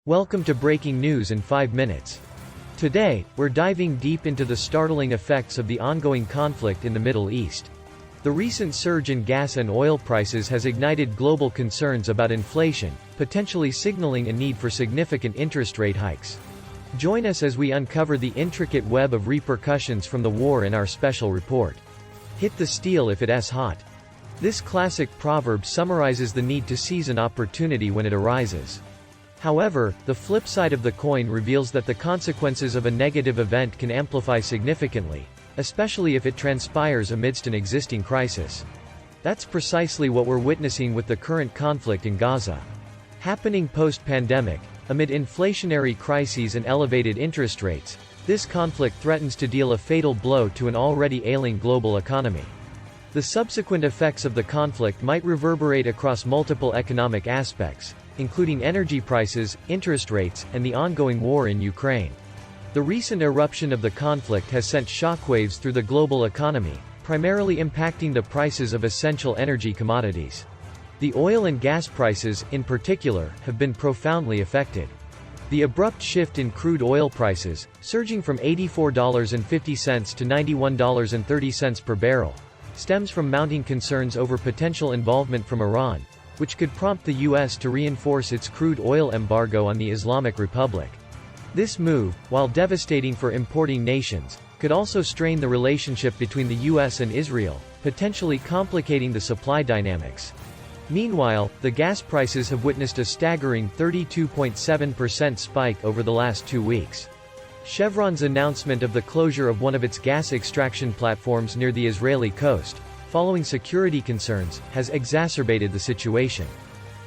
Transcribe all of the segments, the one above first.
Welcome to Breaking News in 5 minutes. Today, we're diving deep into the startling effects of the ongoing conflict in the Middle East. The recent surge in gas and oil prices has ignited global concerns about inflation, potentially signaling a need for significant interest rate hikes. Join us as we uncover the intricate web of repercussions from the war in our special report. Hit the steel if it's hot. This classic proverb summarizes the need to seize an opportunity when it arises. However, the flip side of the coin reveals that the consequences of a negative event can amplify significantly, especially if it transpires amidst an existing crisis. That's precisely what we're witnessing with the current conflict in Gaza. Happening post-pandemic, amid inflationary crises and elevated interest rates, this conflict threatens to deal a fatal blow to an already ailing global economy. The subsequent effects of the conflict might reverberate across multiple economic aspects, including energy prices, interest rates, and the ongoing war in Ukraine. The recent eruption of the conflict has sent shockwaves through the global economy, primarily impacting the prices of essential energy commodities. The oil and gas prices, in particular, have been profoundly affected. The abrupt shift in crude oil prices, surging from $84.50 to $91.30 per barrel, stems from mounting concerns over potential involvement from Iran, which could prompt the U.S. to reinforce its crude oil embargo on the Islamic Republic. This move, while devastating for importing nations, could also strain the relationship between the U.S. and Israel, potentially complicating the supply dynamics. Meanwhile, the gas prices have witnessed a staggering 32.7% spike over the last 2 weeks. Chevron's announcement of the closure of one of its gas extraction platforms near the Israeli coast, following security concerns, has exacerbated the situation.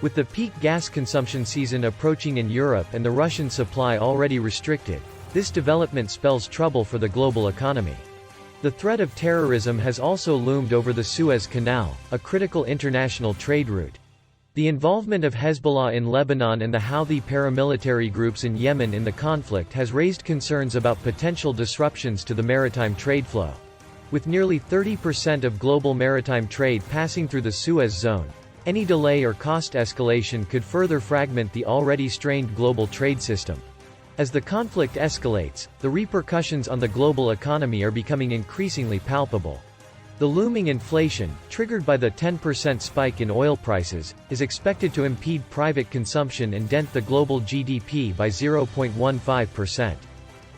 With the peak gas consumption season approaching in Europe and the Russian supply already restricted, this development spells trouble for the global economy. The threat of terrorism has also loomed over the Suez Canal, a critical international trade route. The involvement of Hezbollah in Lebanon and the Houthi paramilitary groups in Yemen in the conflict has raised concerns about potential disruptions to the maritime trade flow. With nearly 30% of global maritime trade passing through the Suez zone, any delay or cost escalation could further fragment the already strained global trade system. As the conflict escalates, the repercussions on the global economy are becoming increasingly palpable. The looming inflation, triggered by the 10% spike in oil prices, is expected to impede private consumption and dent the global GDP by 0.15%.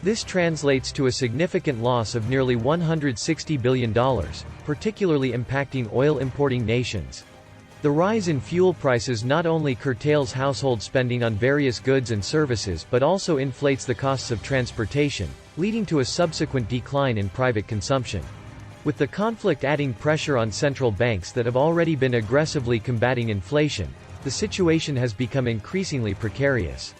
This translates to a significant loss of nearly $160 billion, particularly impacting oil-importing nations. The rise in fuel prices not only curtails household spending on various goods and services but also inflates the costs of transportation, leading to a subsequent decline in private consumption. With the conflict adding pressure on central banks that have already been aggressively combating inflation, the situation has become increasingly precarious.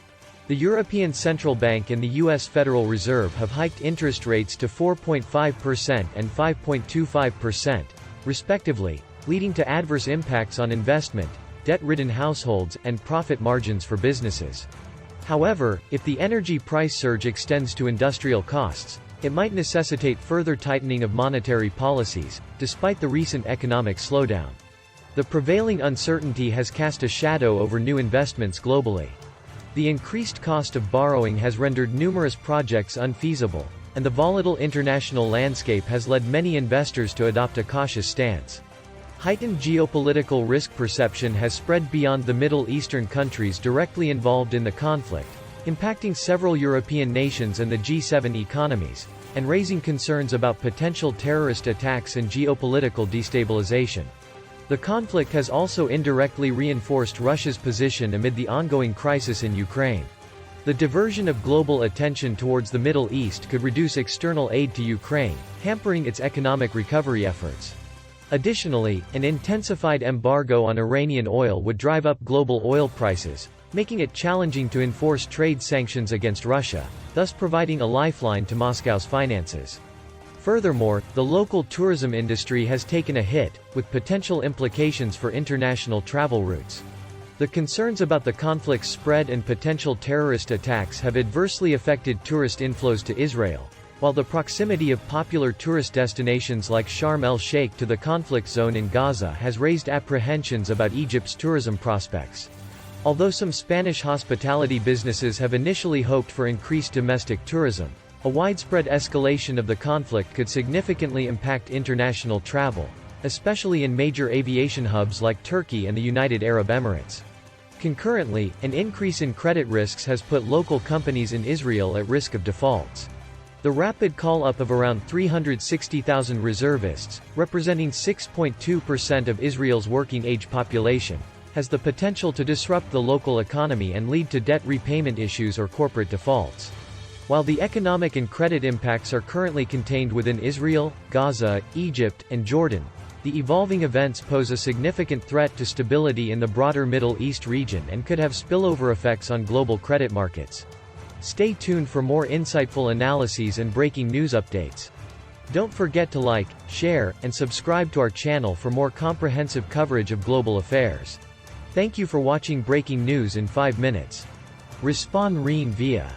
The European Central Bank and the U.S. Federal Reserve have hiked interest rates to 4.5% and 5.25%, respectively, leading to adverse impacts on investment, debt-ridden households, and profit margins for businesses. However, if the energy price surge extends to industrial costs, it might necessitate further tightening of monetary policies, despite the recent economic slowdown. The prevailing uncertainty has cast a shadow over new investments globally. The increased cost of borrowing has rendered numerous projects unfeasible, and the volatile international landscape has led many investors to adopt a cautious stance. Heightened geopolitical risk perception has spread beyond the Middle Eastern countries directly involved in the conflict, impacting several European nations and the G7 economies, and raising concerns about potential terrorist attacks and geopolitical destabilization. The conflict has also indirectly reinforced Russia's position amid the ongoing crisis in Ukraine. The diversion of global attention towards the Middle East could reduce external aid to Ukraine, hampering its economic recovery efforts. Additionally, an intensified embargo on Iranian oil would drive up global oil prices, making it challenging to enforce trade sanctions against Russia, thus providing a lifeline to Moscow's finances. Furthermore, the local tourism industry has taken a hit, with potential implications for international travel routes. The concerns about the conflict's spread and potential terrorist attacks have adversely affected tourist inflows to Israel, while the proximity of popular tourist destinations like Sharm el-Sheikh to the conflict zone in Gaza has raised apprehensions about Egypt's tourism prospects. Although some Spanish hospitality businesses have initially hoped for increased domestic tourism, a widespread escalation of the conflict could significantly impact international travel, especially in major aviation hubs like Turkey and the United Arab Emirates. Concurrently, an increase in credit risks has put local companies in Israel at risk of defaults. The rapid call-up of around 360,000 reservists, representing 6.2% of Israel's working-age population, has the potential to disrupt the local economy and lead to debt repayment issues or corporate defaults. While the economic and credit impacts are currently contained within Israel, Gaza, Egypt, and Jordan, the evolving events pose a significant threat to stability in the broader Middle East region and could have spillover effects on global credit markets. Stay tuned for more insightful analyses and breaking news updates. Don't forget to like, share, and subscribe to our channel for more comprehensive coverage of global affairs. Thank you for watching Breaking News in 5 minutes. Respond via